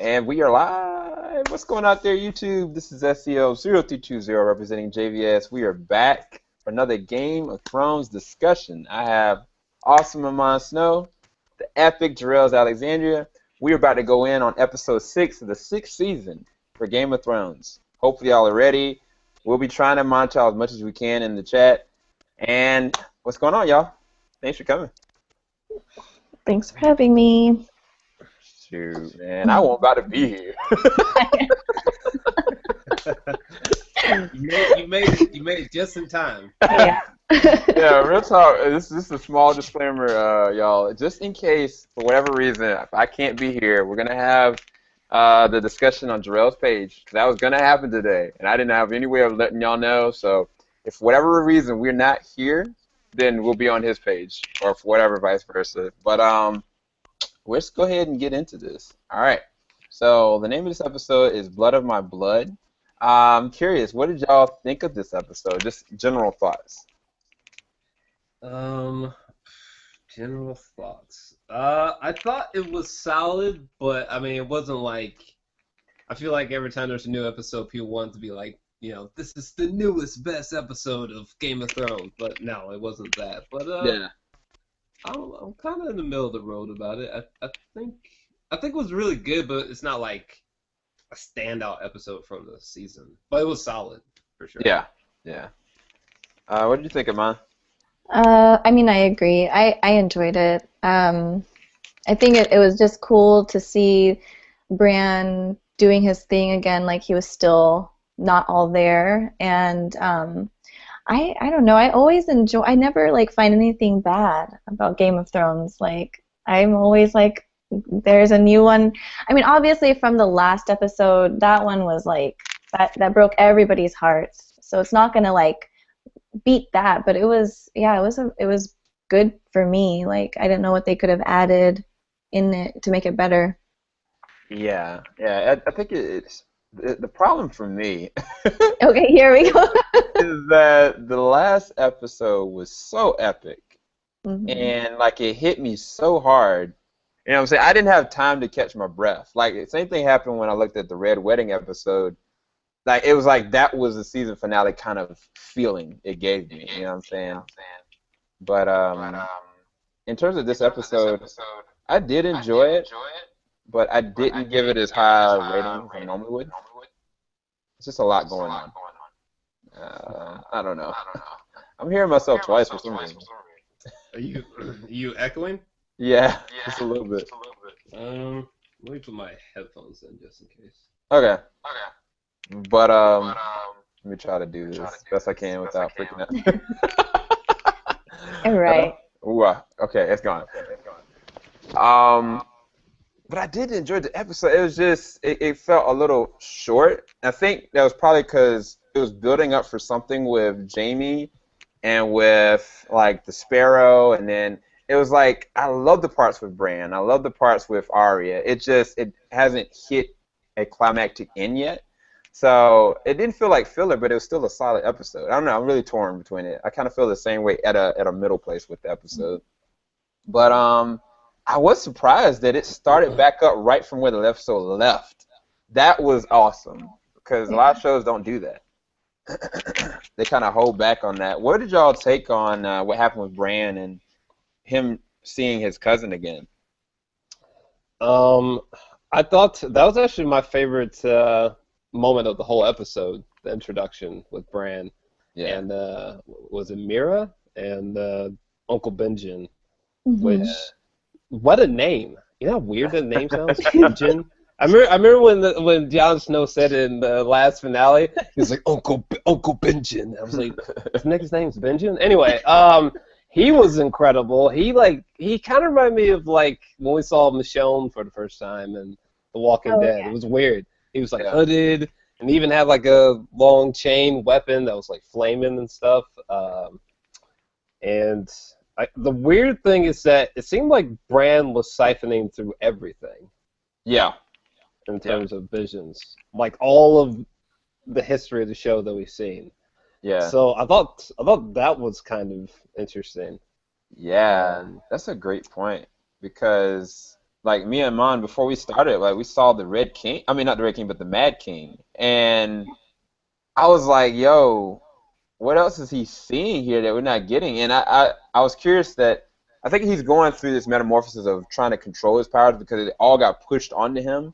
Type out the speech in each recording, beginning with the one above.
And we are live. What's going out there, YouTube? This is SEO0320 representing JVS. We are back for another Game of Thrones discussion. I have awesome Amon Snow, the epic JOR-ELS Alexandria. We are about to go in on episode 6 of the 6th season for Game of Thrones. Hopefully y'all are ready. We'll be trying to monitor as much as we can in the chat. And what's going on, y'all? Thanks for coming. Thanks for having me. Shoot, man, I wasn't about to be here. You made it just in time. Yeah. Yeah, real talk. This is a small disclaimer, y'all. Just in case, for whatever reason, if I can't be here, we're gonna have the discussion on JOR-ELS page. That was gonna happen today, and I didn't have any way of letting y'all know. So, if for whatever reason we're not here, then we'll be on his page, or for whatever, vice versa. But let's go ahead and get into this. All right. So the name of this episode is Blood of My Blood. I'm curious, what did y'all think of this episode? Just general thoughts. General thoughts. I thought it was solid, but I mean, it wasn't like. I feel like every time there's a new episode, people want to be like, this is the newest, best episode of Game of Thrones. But no, it wasn't that. But Yeah. I'm kind of in the middle of the road about it. I think it was really good, but it's not like a standout episode from the season. But it was solid for sure. Yeah. Yeah. What did you think, Amon? I mean, I agree. I enjoyed it. I think it was just cool to see Bran doing his thing again, like he was still not all there. And I don't know. I always enjoy. I never like find anything bad about Game of Thrones. Like I'm always like, there's a new one. I mean, obviously from the last episode, that one was like that broke everybody's hearts. So it's not gonna like beat that, but it was it was good for me. Like I didn't know what they could have added in it to make it better. Yeah. Yeah. I think it's the problem for me Okay, here we go. is that the last episode was so epic, Mhm. and like it hit me so hard. You know what I'm saying? I didn't have time to catch my breath. Like the same thing happened when I looked at the Red Wedding episode. Like it was like that was the season finale kind of feeling it gave me. You know what I'm saying? But in terms of this episode, I did enjoy it, but I didn't give it as high a rating as I normally would. It's just a lot going on. I don't know. I'm hearing myself twice for some reason. Are you echoing? Yeah, just a little bit. Let me put my headphones in just in case. Okay. But let me try to do this best I can without freaking out. All right. Okay, it's gone. But I did enjoy the episode. It was just it felt a little short. I think that was probably because it was building up for something with Jaime and with like the Sparrow, and then it was like I love the parts with Bran. I love the parts with Arya. It hasn't hit a climactic end yet. So it didn't feel like filler, but it was still a solid episode. I don't know. I'm really torn between it. I kind of feel the same way at a middle place with the episode. But I was surprised that it started back up right from where the episode left. That was awesome because a lot of shows don't do that. They kind of hold back on that. What did y'all take on what happened with Bran and him seeing his cousin again? I thought that was actually my favorite moment of the whole episode, the introduction with Bran. Yeah. And was it Meera and Uncle Benjen? Mhm. Which, what a name! You know how weird that name sounds? Benjen. I remember when Jon Snow said it in the last finale, he was like Uncle Benjen. I was like, his next name's Benjen. Anyway, he was incredible. He kind of reminded me of like when we saw Michonne for the first time in The Walking Dead. Yeah. It was weird. He was like hooded and even had like a long chain weapon that was like flaming and stuff. The weird thing is that it seemed like Bran was siphoning through everything. Yeah. In terms of visions, like all of the history of the show that we've seen. Yeah. So I thought that was kind of interesting. Yeah, that's a great point because like me and Mon, before we started, like we saw the Red King. I mean, not the Red King, but the Mad King, and I was like, "Yo, what else is he seeing here that we're not getting?" And I was curious that I think he's going through this metamorphosis of trying to control his powers because it all got pushed onto him,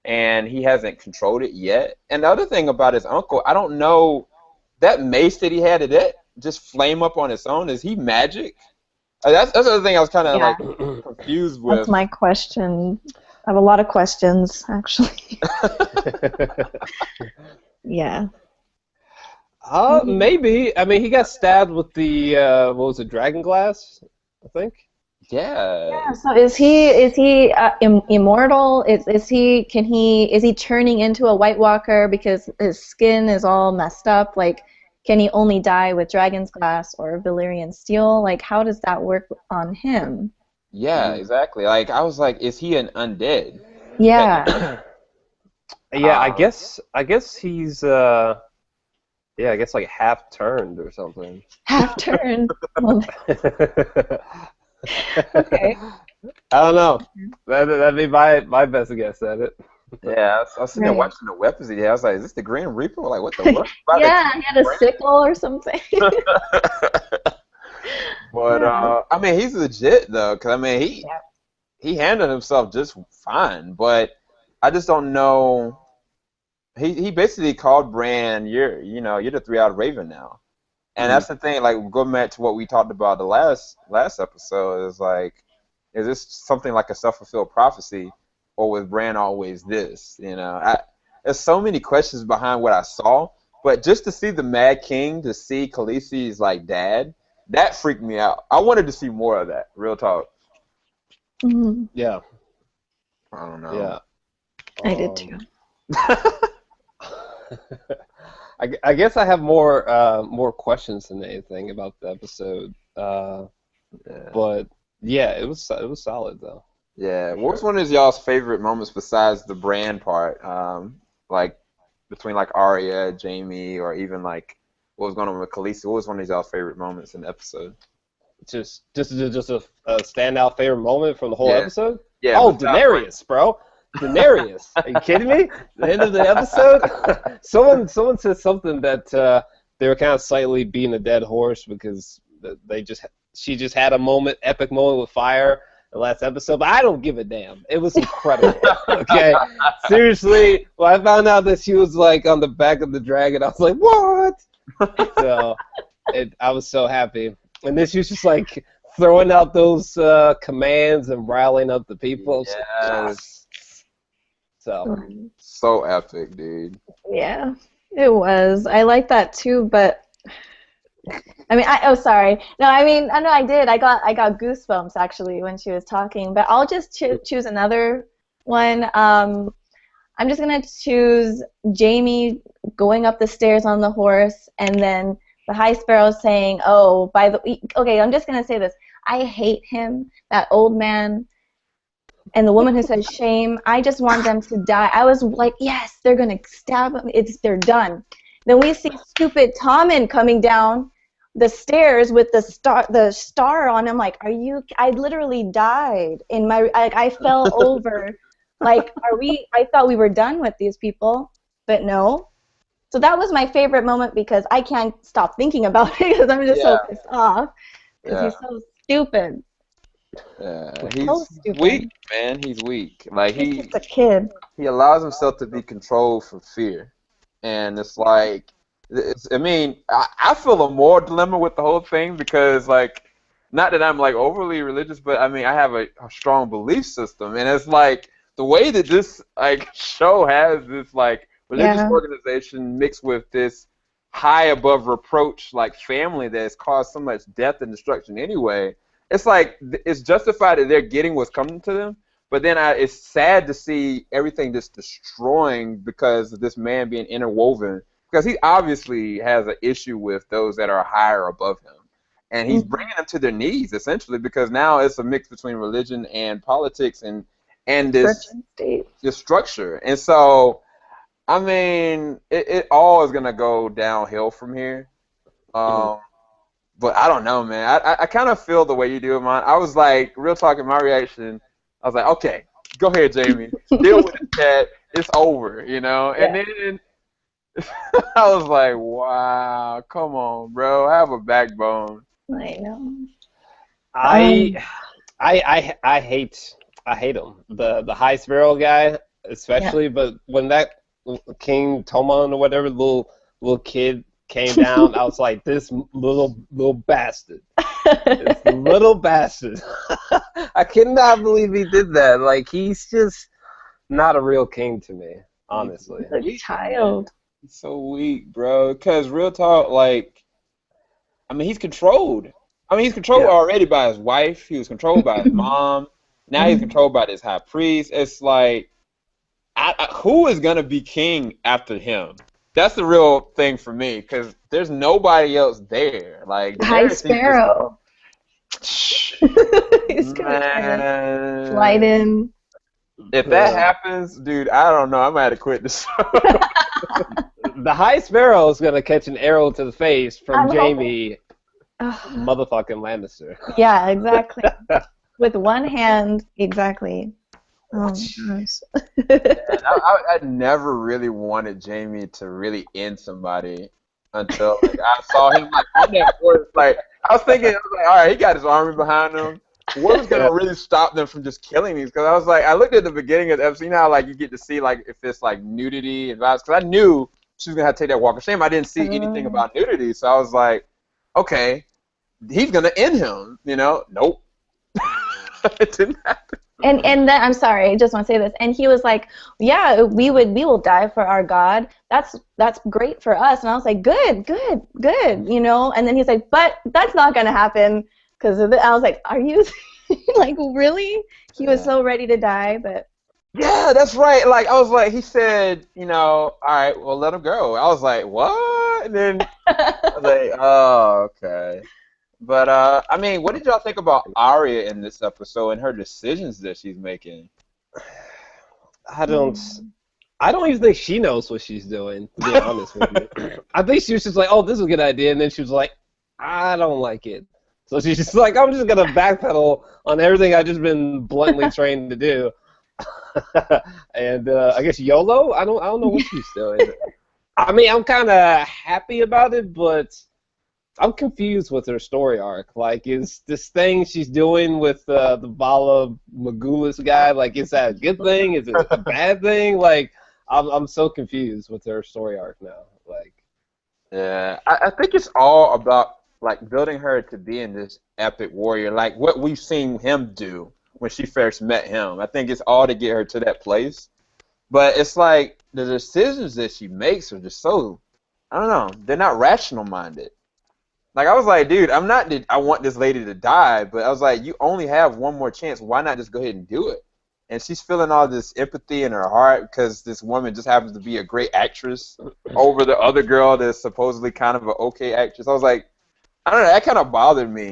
and he hasn't controlled it yet. And the other thing about his uncle, I don't know, that mace that he had, did that just flame up on its own? Is he magic? That's the other thing I was kind of Yeah. like confused That's with. my question. I have a lot of questions, actually. Yeah. Maybe. I mean, he got stabbed with the what was it, dragon glass? I think. Yeah. Yeah. So is he immortal? Is he turning into a White Walker because his skin is all messed up? Like, can he only die with dragon's glass or Valyrian steel? Like, how does that work on him? Yeah, exactly. Like I was like, is he an undead? Yeah. Yeah, I guess he's yeah, I guess like half turned or something. Half turned. Well, okay. I don't know. That'd be my best guess at it. Yeah, I was sitting there Right. watching the weapons he had. I was like, is this the Grim Reaper? Like, what the what? Yeah, he had a sickle or something. But Yeah. I mean, he's legit though, because I mean, Yeah. he handled himself just fine. But I just don't know. He basically called Bran, you're the three-eyed raven now, and that's the thing. Like going back to what we talked about the last episode is like, is this something like a self-fulfilled prophecy, or was Bran always this? There's so many questions behind what I saw, but just to see the Mad King, to see Khaleesi's like dad, that freaked me out. I wanted to see more of that. Real talk. Mhm. Yeah. I don't know. Yeah. I did too. I guess I have more questions than anything about the episode. Yeah. But yeah, it was solid though. Yeah. What was one of y'all's favorite moments besides the Bran part? Like between like Arya, Jaime, or even like what was going on with Khaleesi? What was one of y'all's favorite moments in the episode? Just a standout favorite moment from the whole Yeah. episode. Yeah. Oh, besides Daenerys, bro. Daenerys. Are you kidding me? The end of the episode? Someone said something that they were kind of slightly beating a dead horse because she just had a epic moment with fire the last episode, but I don't give a damn. It was incredible. Okay? Seriously, when I found out that she was like on the back of the dragon, I was like, what? So I was so happy. And then she was just like throwing out those commands and riling up the people. Yes. So epic, dude. Yeah, it was. I like that too, but I mean, sorry. No, I mean, I know I did. I got goosebumps actually when she was talking. But I'll just choose another one. I'm just gonna choose Jaime going up the stairs on the horse, and then the High Sparrow saying, "Oh, okay." I'm just gonna say this. I hate him, that old man. And the woman who said shame, I just want them to die. I was like, yes, they're going to stab him. They're done. Then we see stupid Tommen coming down the stairs with the star on him. Like, I literally died. I fell over. Like, I thought we were done with these people, but no. So that was my favorite moment because I can't stop thinking about it because I'm just so pissed off. Because he's so stupid. Yeah, So he's stupid. weak, man. He's weak. Like He's just a kid. he allows himself to be controlled from fear, and it's like, I mean, I feel a moral dilemma with the whole thing because, like, not that I'm like overly religious, but I mean, I have a strong belief system, and it's like the way that this like show has this like religious organization mixed with this high above reproach like family that has caused so much death and destruction anyway. It's like it's justified that they're getting what's coming to them, but then it's sad to see everything just destroying because of this man being interwoven. Because he obviously has an issue with those that are higher above him, and he's bringing them to their knees essentially because now it's a mix between religion and politics and this structure. And so, I mean, it all is gonna go downhill from here. But I don't know, man. I kind of feel the way you do, man. I was like, real talk in my reaction, I was like, okay, Go ahead, Jamie. Deal with the cat. It's over, you know. And then I was like, wow, come on, bro. Have a backbone. I know. I hate him. The High Sparrow guy, especially. But when that King Tomon or whatever little kid came down, I was like, this little bastard. This little bastard. I cannot believe he did that. Like, he's just not a real king to me, honestly. A child. He's so weak, bro. Because real talk, like, I mean, he's controlled. I mean, he's controlled already by his wife. He was controlled by his mom. Now he's controlled by this high priest. It's like, who is going to be king after him? That's the real thing for me, because there's nobody else there. Like High Sparrow. He's gonna slide in. If that happens, dude, I don't know. I might have to quit this show. The High Sparrow is gonna catch an arrow to the face from Jamie, motherfucking Lannister. Yeah, exactly. With one hand, exactly. Oh gosh. I never really wanted Jamie to really end somebody until like, I saw him like on that horse. Like I was thinking, all right, he got his army behind him. What was gonna really stop them from just killing these? Because I was like, I looked at the beginning of the episode. You know how like you get to see like if it's like nudity and violence. Because I knew she was gonna have to take that walk of shame. I didn't see anything about nudity, so I was like, okay, he's gonna end him. You know, nope. It didn't happen. And then I'm sorry, I just want to say this. And he was like, "Yeah, we will die for our God. That's great for us." And I was like, "Good, you know." And then he's like, "But that's not gonna happen because of it." I was like, "Are you like really?" He was so ready to die, but yeah, that's right. Like I was like, he said, you know, all right, well, let him go. I was like, what? And then I was like, oh, okay. But I mean, what did y'all think about Arya in this episode and her decisions that she's making? I don't even think she knows what she's doing, to be honest with you. I think she was just like, oh, this is a good idea, and then she was like, I don't like it. So she's just like, I'm just gonna backpedal on everything I've just been bluntly trained to do. And I guess YOLO? I don't know what she's doing. I mean, I'm kind of happy about it, but I'm confused with her story arc. Like, is this thing she's doing with the Vala Morghulis guy, like, is that a good thing? Is it a bad thing? Like, I'm so confused with her story arc now. Like, yeah, I think it's all about like building her to being this epic warrior, like what we've seen him do when she first met him. I think it's all to get her to that place. But it's like the decisions that she makes are just so, I don't know, they're not rational minded. Like, I was like, dude, I want this lady to die, but I was like, you only have one more chance. Why not just go ahead and do it? And she's feeling all this empathy in her heart because this woman just happens to be a great actress over the other girl that's supposedly kind of an okay actress. I was like, I don't know, that kind of bothered me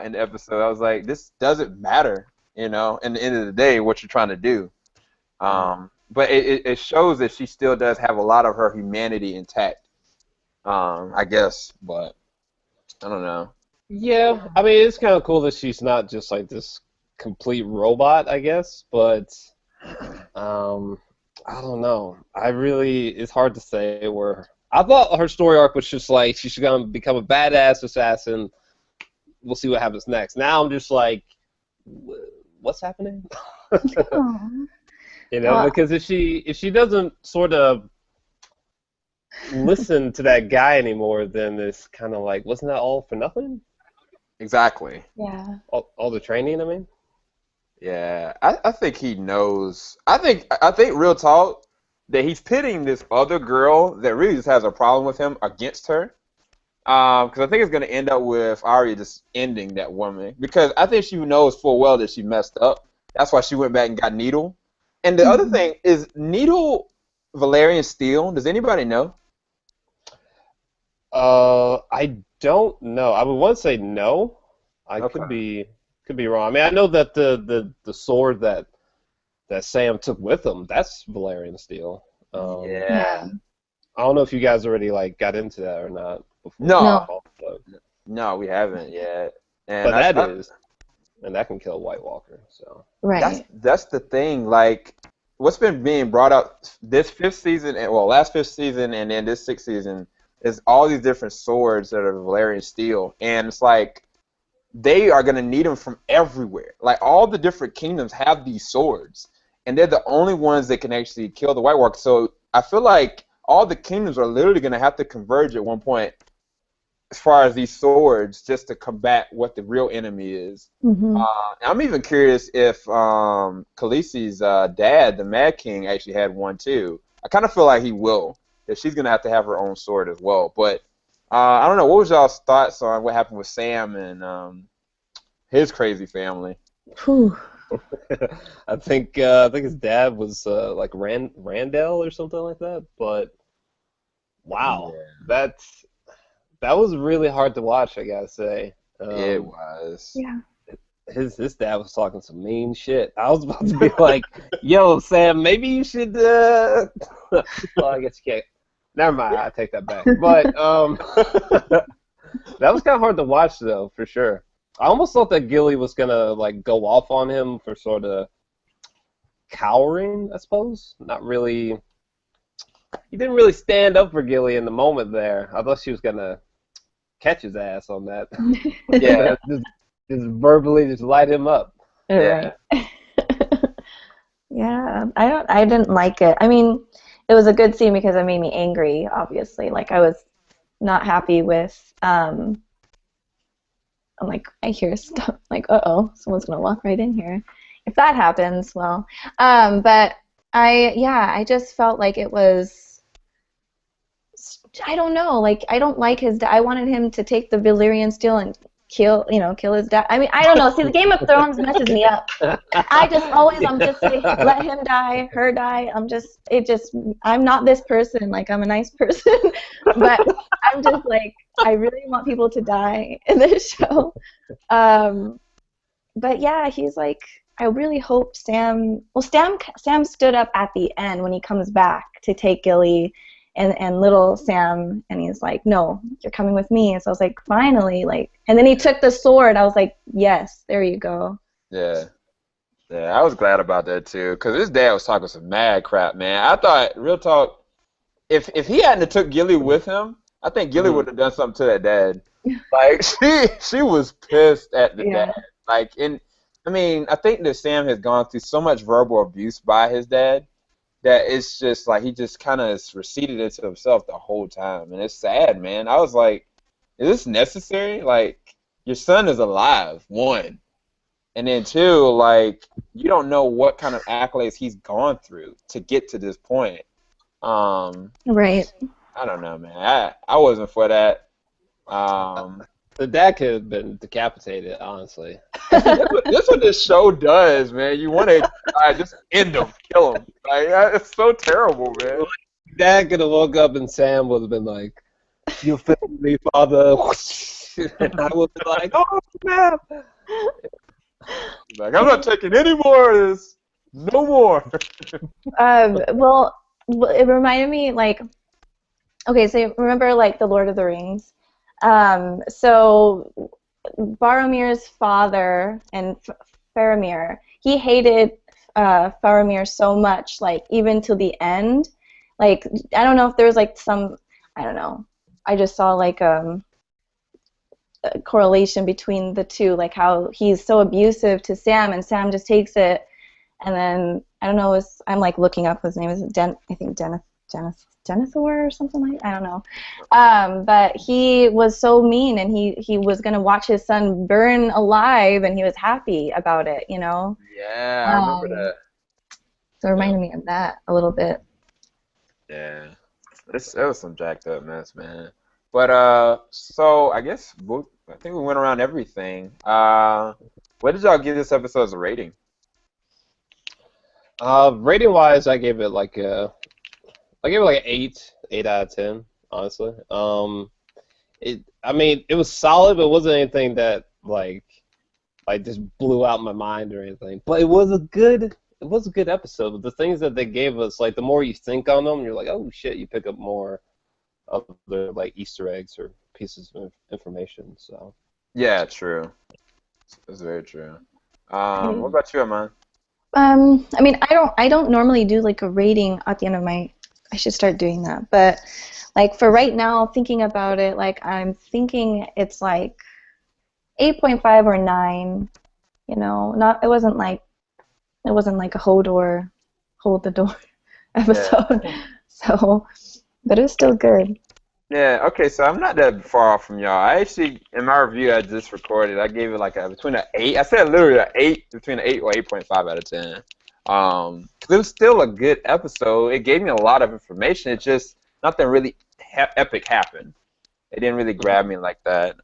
in the episode. I was like, this doesn't matter, you know, in the end of the day, what you're trying to do. But it shows that she still does have a lot of her humanity intact, I guess, but I don't know. Yeah, I mean, it's kind of cool that she's not just like this complete robot, I guess, but I don't know. It's hard to say where. I thought her story arc was just like she's gonna become a badass assassin. We'll see what happens next. Now I'm just like, what's happening? You know, because if she doesn't sort of listen to that guy anymore, then it's kind of like, wasn't that all for nothing? Exactly. Yeah. All the training, I mean. Yeah, I think he knows. I think real talk that he's pitting this other girl that really just has a problem with him against her. Because I think it's going to end up with Arya just ending that woman. Because I think she knows full well that she messed up. That's why she went back and got Needle. And the other thing is, Needle Valyrian steel? Does anybody know? I don't know. I would want to say no. I could be wrong. I mean, I know that the sword that Sam took with him, that's Valyrian steel. Yeah. I don't know if you guys already like got into that or not. No, we haven't yet. And but that is. and that can kill a White Walker. So Right. That's the thing. Like, what's been being brought up this fifth season, and well, last fifth season, and then this sixth season, is all these different swords that are Valyrian steel, and it's like they are gonna need them from everywhere. Like all the different kingdoms have these swords, and they're the only ones that can actually kill the White Walker. So I feel like all the kingdoms are literally gonna have to converge at one point as far as these swords just to combat what the real enemy is. Mm-hmm. I'm even curious if Khaleesi's dad, the Mad King, actually had one too. I kind of feel like he will. That she's gonna have to have her own sword as well. But I don't know. What was y'all's thoughts on what happened with Sam and his crazy family? Whew. I think his dad was like Randall or something like that. But wow, Yeah. that was really hard to watch, I gotta say. It was. Yeah. His dad was talking some mean shit. I was about to be like, "Yo, Sam, maybe you should." Well, I guess you can't. Never mind. I take that back. But that was kind of hard to watch, though, for sure. I almost thought that Gilly was gonna like go off on him for sort of cowering, I suppose. Not really. He didn't really stand up for Gilly in the moment there. I thought she was gonna catch his ass on that. Yeah. just verbally just light him up. Yeah. Right. Yeah. I didn't like it. I mean, it was a good scene because it made me angry, obviously. Like I was not happy with I'm like I hear stuff like someone's gonna walk right in here. If that happens, well. But I just felt like it was I don't know, like I don't like his I wanted him to take the Valyrian steel and kill his dad. I mean, I don't know. See, the Game of Thrones messes me up. I'm just like, let him die, her die. I'm not this person. Like, I'm a nice person, but I'm just like, I really want people to die in this show. But yeah, he's like, I really hope Sam stood up at the end when he comes back to take Gilly and little Sam, and he's like, no, you're coming with me. And so I was like, finally, like, and then he took the sword. I was like, yes, there you go. Yeah. Yeah, I was glad about that too, because his dad was talking some mad crap, man. I thought, real talk, if he hadn't have took Gilly with him, I think Gilly would have done something to that dad. Like she was pissed at the dad. Like, I mean, I think that Sam has gone through so much verbal abuse by his dad that it's just like he just kind of receded into himself the whole time, and it's sad, man. I was like, is this necessary? Like, your son is alive, one, and then two, like, you don't know what kind of accolades he's gone through to get to this point. Right. I don't know, man. I wasn't for that. The dad could have been decapitated, honestly. That's what this show does, man. You want to just end him, kill him. Like, it's so terrible, man. Dad could have woke up and Sam would have been like, "You failed me, father," and I would be like, "Oh, snap!" Like, I'm not taking any more of this. No more. Well, it reminded me, like, okay, so remember, like, the Lord of the Rings? So Boromir's father and Faramir, he hated Faramir so much, like, even to the end. Like, I don't know if there was, like, I don't know. I just saw, like, a correlation between the two, like how he's so abusive to Sam, and Sam just takes it, and then, I don't know, I'm, like, looking up his name. Is I think Denethor or something like that. I don't know. But he was so mean, and he was going to watch his son burn alive, and he was happy about it, you know? Yeah, I remember that. So it reminded me of that a little bit. Yeah. It was some jacked up mess, man. But, so I guess I think we went around everything. What did y'all give this episode as a rating? Rating-wise, I gave it like an 8 out of 10, honestly. I mean, it was solid, but it wasn't anything that like just blew out my mind or anything. But it was a good episode. But the things that they gave us, like, the more you think on them, you're like, oh shit, you pick up more of the, like, Easter eggs or pieces of information. So Yeah, true. That's very true. What about you, Amon? I mean, I don't normally do like a rating at the end of my. I should start doing that. But like for right now, thinking about it, like I'm thinking it's like 8.5 or 9. You know, not it wasn't like a hold the door episode. Yeah. So, but it was still good. Yeah, okay, so I'm not that far off from y'all. I actually, in my review I just recorded, I gave it like between an 8. I said literally an 8, between an 8 or 8.5 out of 10. 'Cause it was still a good episode. It gave me a lot of information. It just, nothing really epic happened. It didn't really grab me like that.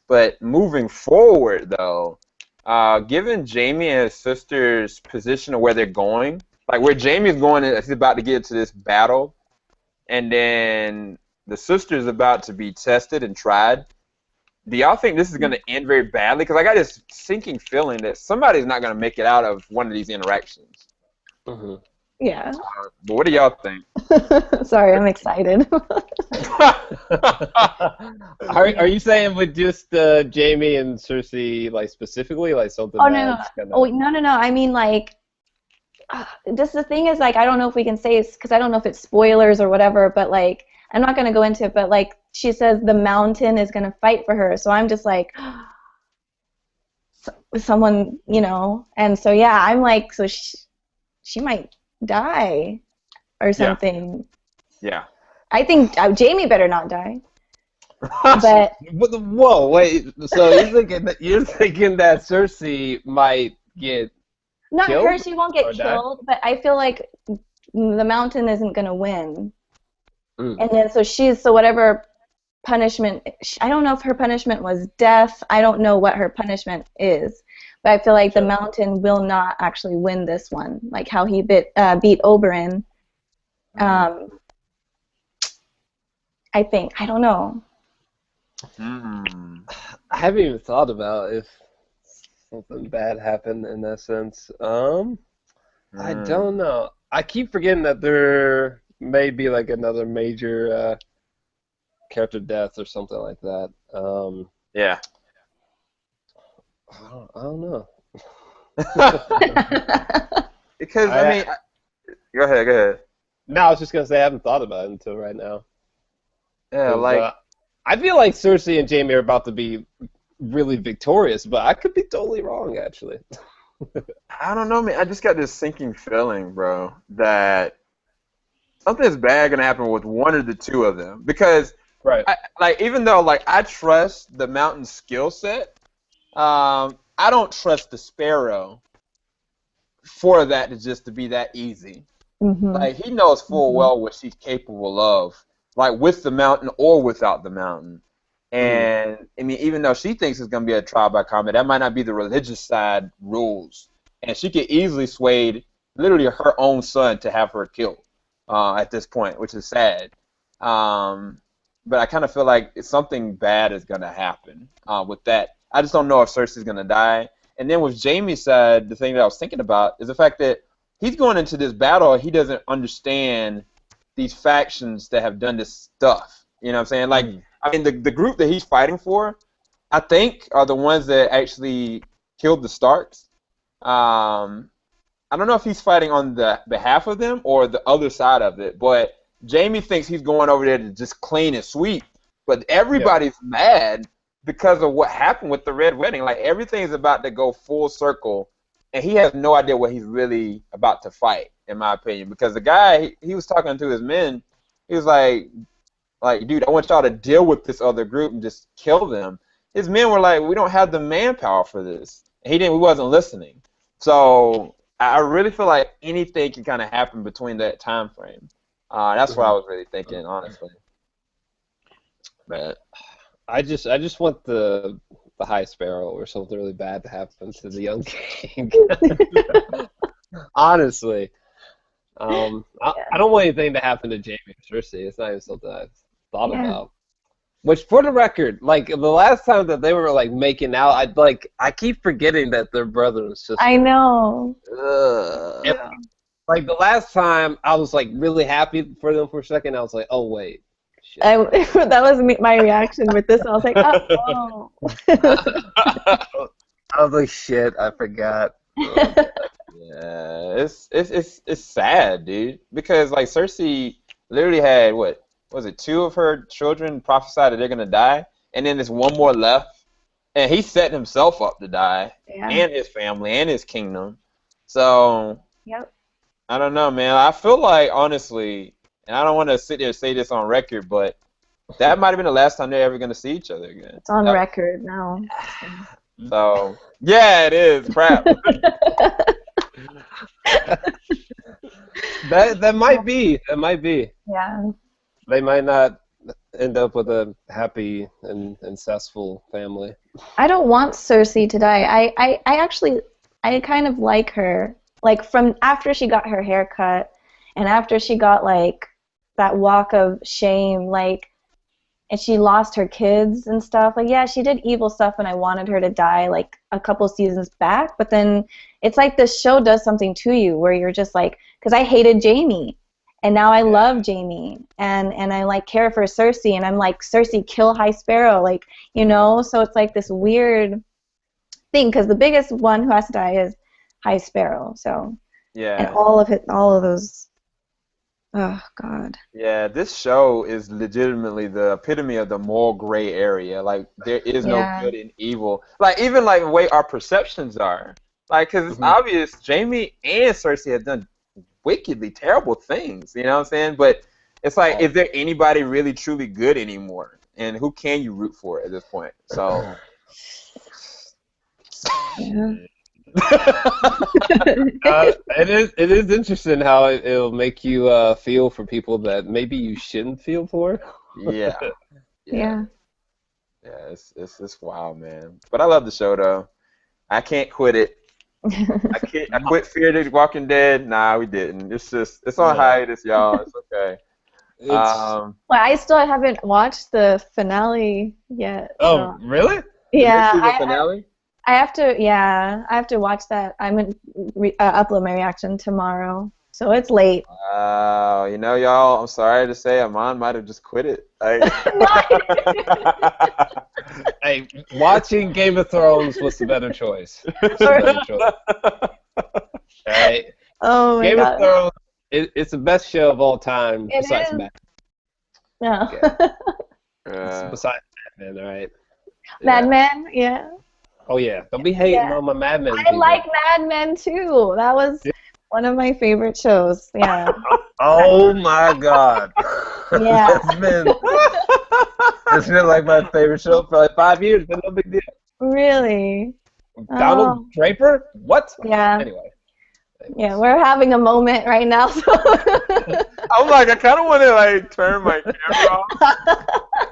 But moving forward, though, given Jamie and his sister's position of where they're going, like where Jamie's going, he's about to get into this battle, and then the sister's about to be tested and tried. Do y'all think this is going to end very badly? Because I got this sinking feeling that somebody's not going to make it out of one of these interactions. Mm-hmm. Yeah. But what do y'all think? Sorry, I'm excited. Are you saying with just Jamie and Cersei, like specifically, like something? Oh no. Oh no. I mean like. Just the thing is, like, I don't know if we can say it's because I don't know if it's spoilers or whatever, but like, I'm not going to go into it, but like, she says the mountain is going to fight for her, so I'm just like, someone, you know, and so yeah, I'm like, so she might die or something. Yeah. I think Jamie better not die. But whoa, wait, so you're thinking that Cersei might get not killed her, she won't get killed, but I feel like the mountain isn't going to win. And then so whatever punishment, I don't know if her punishment was death. I don't know what her punishment is. But I feel like the mountain will not actually win this one, like how he beat Oberyn. I think. I don't know. I haven't even thought about if something bad happened in that sense. I don't know. I keep forgetting that there may be like another major character death or something like that. Yeah. I don't know. Because I mean, go ahead. No, I was just gonna say I haven't thought about it until right now. Yeah, like I feel like Cersei and Jaime are about to be really victorious, but I could be totally wrong, actually. I don't know, man. I just got this sinking feeling, bro, that something's bad gonna happen with one of the two of them. Because, right, even though I trust the Mountain skill set, I don't trust the Sparrow for that to be that easy. Mm-hmm. Like he knows full well what she's capable of, like with the Mountain or without the Mountain. And I mean, even though she thinks it's gonna be a trial by combat, that might not be the religious side rules, and she could easily sway literally her own son to have her killed at this point, which is sad. But I kind of feel like something bad is gonna happen with that. I just don't know if Cersei's gonna die. And then with Jaime's side, the thing that I was thinking about is the fact that he's going into this battle, he doesn't understand these factions that have done this stuff. You know what I'm saying? Like, I mean, the group that he's fighting for, I think, are the ones that actually killed the Starks. I don't know if he's fighting on the behalf of them or the other side of it, but Jaime thinks he's going over there to just clean and sweep. But everybody's mad because of what happened with the Red Wedding. Like, everything's about to go full circle, and he has no idea what he's really about to fight, in my opinion. Because the guy, he was talking to his men, he was like, dude, I want y'all to deal with this other group and just kill them. His men were like, we don't have the manpower for this. And he wasn't listening. So I really feel like anything can kind of happen between that time frame. That's what I was really thinking, honestly. But I just want the High Sparrow or something really bad to happen to the young king. Honestly. I don't want anything to happen to Jaime or Cersei. It's not even something I've thought about. Which, for the record, like the last time that they were like making out, I keep forgetting that they're brother and sister. I know. And, like the last time, I was like really happy for them for a second. I was like, oh wait. Shit. That was my reaction with this. I was like, oh. I was like, shit, I forgot. Yeah, it's sad, dude. Because like Cersei literally had what was it, 2 of her children prophesied that they're gonna die, and then there's one more left, and he set himself up to die, Yeah. and his family and his kingdom. So Yep. I don't know, man. I feel like honestly, and I don't want to sit there and say this on record, but that might have been the last time they're ever gonna see each other again. It's on record now. So yeah, it is crap. That might be. That might be. Yeah. They might not end up with a happy and successful family. I don't want Cersei to die. I actually, I kind of like her. Like, from after she got her hair cut and after she got, like, that walk of shame, like, and she lost her kids and stuff. Like, yeah, she did evil stuff and I wanted her to die, like, a couple seasons back. But then it's like the show does something to you where you're just like, because I hated Jaime. And now I love Jaime, and I like care for Cersei, and I'm like, Cersei, kill High Sparrow, like, you know. So it's like this weird thing, because the biggest one who has to die is High Sparrow. So Yeah. and all of those. Oh God. Yeah, this show is legitimately the epitome of the moral gray area. Like there is no good and evil. Like even like the way our perceptions are. Like because it's obvious Jaime and Cersei have done wickedly terrible things, you know what I'm saying? But it's like, is there anybody really truly good anymore? And who can you root for at this point? So, it is interesting how it'll make you feel for people that maybe you shouldn't feel for. Yeah. Yeah. Yeah, it's wild, man. But I love the show though. I can't quit it. I quit Fear the Walking Dead. Nah, we didn't. It's on hiatus, y'all. It's okay. Well, I still haven't watched the finale yet. Oh, so. really? Yeah, the finale? I have to. Yeah, I have to watch that. I'm gonna upload my reaction tomorrow, so it's late. Wow, you know, y'all. I'm sorry to say, Amon might have just quit it. Hey, watching Game of Thrones was the better choice. Right? Oh my Game God. of Thrones, it's the best show of all time besides Mad Men. No. Besides Mad Men, all right? Mad Men, yeah. Oh yeah, don't be hating on my Mad Men. I like Mad Men too. That was one of my favorite shows. Yeah. Oh my God. Yeah. It's been like my favorite show for like 5 years, but no big deal. Really? Donald Draper? What? Yeah. Anyway. Yeah, we're having a moment right now. So. I'm like, I kind of want to like turn my camera off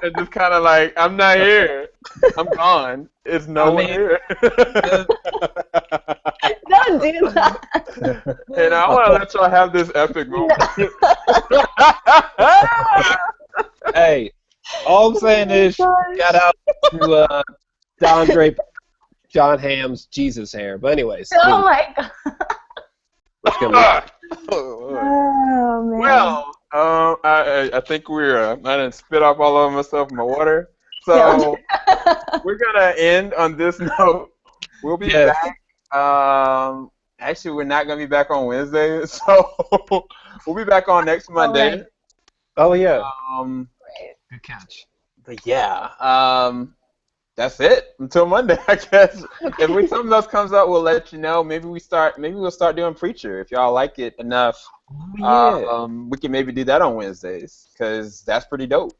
and just kind of like, I'm not here. I'm gone. It's no one here. Don't do that. And I want to let y'all have this epic moment. Hey, all I'm saying is, shout out to Don Draper, John Hamm's Jesus hair. But anyways. Oh my God. Let's go. Oh man. Well, I think I didn't spit up all over myself in my water. So we're gonna end on this note. We'll be back. Actually, we're not gonna be back on Wednesday, so we'll be back on next Monday. Right. Oh yeah. Good catch. But yeah, that's it until Monday, I guess. If something else comes up, we'll let you know. Maybe we'll start doing Preacher if y'all like it enough. We can maybe do that on Wednesdays because that's pretty dope.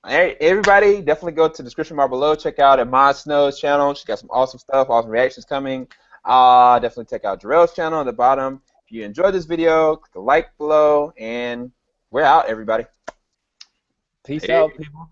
Hey, everybody, definitely go to the description bar below. Check out Ahmad Snow's channel. She's got some awesome stuff, awesome reactions coming. Definitely check out JOR-ELS channel at the bottom. If you enjoyed this video, click the like below, and we're out, everybody. Peace out, people.